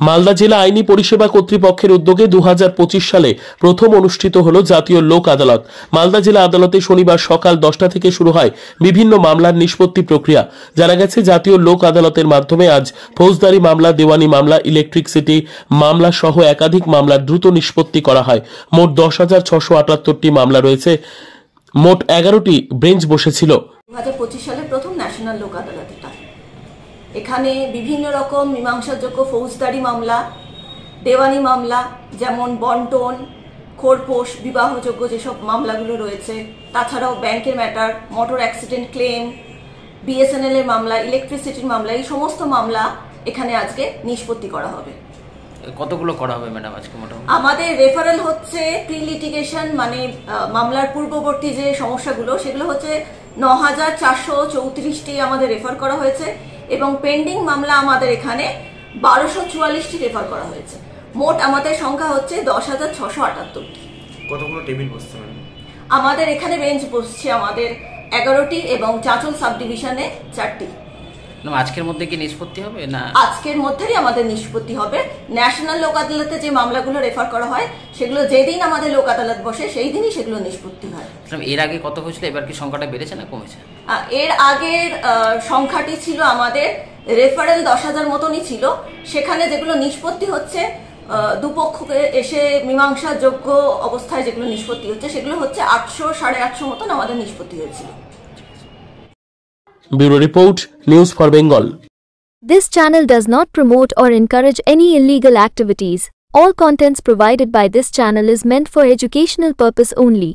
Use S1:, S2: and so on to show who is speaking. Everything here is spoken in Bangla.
S1: মালদা জেলা আইনি পরিষেবা কর্তৃপক্ষের উদ্যোগে 2025 সালে প্রথম অনুষ্ঠিত হল জাতীয় লোক আদালত। মালদা জেলা আদালতে শনিবার সকাল 10টা থেকে শুরু হয় বিভিন্ন মামলার নিষ্পত্তি প্রক্রিয়া। জানা গেছে, জাতীয় লোক আদালতের মাধ্যমে আজ ফৌজদারি মামলা, দেওয়ানি মামলা, ইলেকট্রিসিটি মামলা সহ একাধিক মামলার দ্রুত নিষ্পত্তি করা হয়। মোট 10,678টি মামলা রয়েছে। মোট 11টি বেঞ্চ বসেছিল।
S2: 2025 সালের প্রথম ন্যাশনাল লোক আদালত এটা। এখানে বিভিন্ন রকম মীমাংসাযোগ্য ফৌজদারি মামলা, দেওয়ানি মামলা, যেমন বন্টন, খোরপোশ, বিবাহযোগ্য যেসব মামলাগুলো রয়েছে, তাছাড়াও ব্যাংকের matter, motor accident claim, BSNL এর মামলা, ইলেকট্রিসিটির মামলা, এই সমস্ত মামলা এখানে আজকে নিষ্পত্তি করা হবে।
S3: কতগুলো করা হবে ম্যাডাম আজকে মোটামুটি? আমাদের
S2: রেফারেল হচ্ছে প্রি লিটিগেশন, মানে মামলার পূর্ববর্তী যে সমস্যাগুলো, সেগুলো হচ্ছে 9,434টি আমাদের রেফার করা হয়েছে এবং পেন্ডিং মামলা আমাদের এখানে 1244টি রেফার করা হয়েছে। মোট আমাদের সংখ্যা হচ্ছে 10,678টি।
S3: কতগুলো টেবিল বসছে ম্যাডাম?
S2: আমাদের এখানে বেঞ্চ বসছে আমাদের 11টি এবং চাঁচল সাব ডিভিশনে 4টি।
S3: আজকের মধ্যে কি নিষ্পত্তি হবে? না,
S2: আজকের মধ্যেই আমাদের নিষ্পত্তি হবে। ন্যাশনাল লোক আদালতে যে মামলাগুলো রেফার করা হয়, সেগুলো যেদিন আমাদের লোক আদালত বসে সেই দিনই সেগুলো নিষ্পত্তি হয়।
S3: এর আগে কত হয়েছিল, এবার কি সংখ্যাটা বেড়েছে না কমেছে?
S2: এর আগের সংখ্যাটি ছিল আমাদের রেফারেল 10,000 মতনই ছিল। সেখানে যেগুলো নিষ্পত্তি হচ্ছে, দুপক্ষকে এসে মীমাংসাযোগ্য অবস্থায় যেগুলো নিষ্পত্তি হচ্ছে, সেগুলো হচ্ছে 800, 850 মতন আমাদের নিষ্পত্তি হয়েছিল।
S1: Bureau Report, News for Bengal.
S4: This channel does not promote or encourage any illegal activities. All contents provided by this channel is meant for educational purpose only.